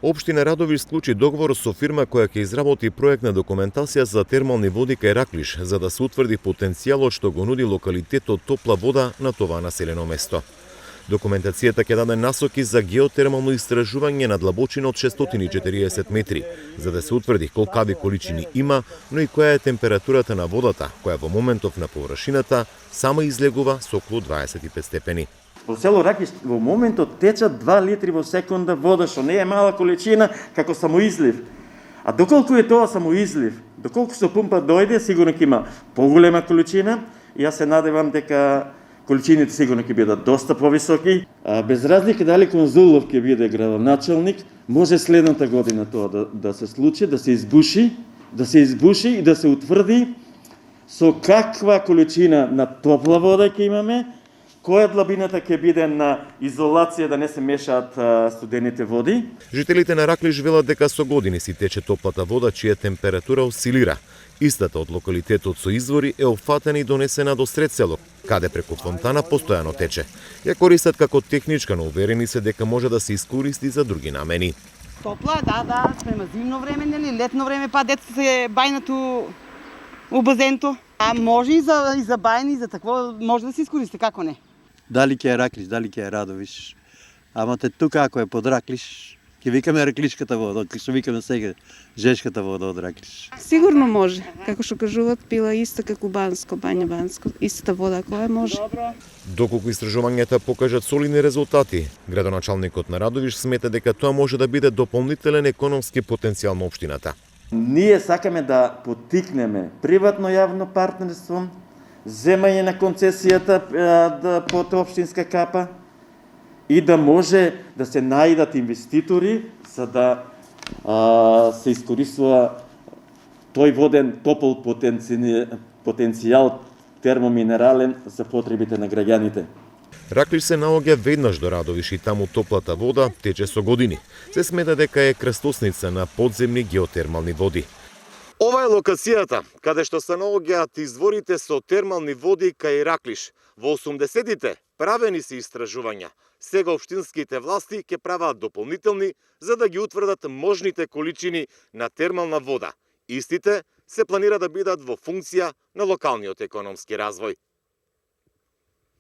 Општина Радовиш склучи договор со фирма која ќе изработи проектна документација за термални води кај Раклиш, за да се утврди потенцијалот што го нуди локалитетот топла вода на това населено место. Документацијата ќе даде насоки за геотермално истражување на длабочина од 640 метри, за да се утврди колкави количини има, но и која е температурата на водата, која во моментов на површината само излегува со околу 25 степени. Во село Раклиш во моментот течат 2 литри во секунда вода, што не е мала количина како самоизлив. А доколку е тоа самоизлив, доколку со пумпа дојде, сигурно ќе има поголема количина и јас се надевам дека количините сигурно ќе бидат доста повисоки. Без разлика дали Конзулов ќе биде градоначелник, може следната година тоа да се случи, да се избуши и да се утврди со каква количина на топла вода ќе имаме, која длабината ќе биде на изолација да не се мешаат студените води. Жителите на Раклиш велат дека со години си тече топлата вода чија температура осцилира. Истата од локалитетот со извори е опфатена и донесена до сред село, каде преку фонтана постојано тече. Ја користат како техничка, но уверени се дека може да се искористи за други намени. Топла, да, спрема зимно време, нели, летно време, па дете се бајнато у базенто. А може и за бајни, и за такво, може да се искористи, како не? Дали ќе е Раклиш, дали ќе е Радовиш. Ама тука ако е под Раклиш, ќе викаме Раклишката вода, што викаме сега Жешката вода од Раклиш. Сигурно може. Како што кажуваат, пила иста како Банско, Бања Банско, истата вода која може. Доколку истражувањата покажат солидни резултати, градоначалникот на Радовиш смета дека тоа може да биде дополнителен економски потенцијал на општината. Ние сакаме да поттикнеме приватно-јавно партнерство, земање на концесијата под општинска капа и да може да се најдат инвеститори за да се искористува тој воден топол потенцијал термоминерален за потребите на граѓаните. Раклиш се наоѓа веднаш до Радовиш и таму топлата вода тече со години. Се смета дека е крстосница на подземни геотермални води. Ова е локацијата каде што се наоѓаат изворите со термални води кај Раклиш. Во 80-тите правени се истражувања. Сега општинските власти ќе прават дополнителни за да ги утврдат можните количини на термална вода. Истите се планира да бидат во функција на локалниот економски развој.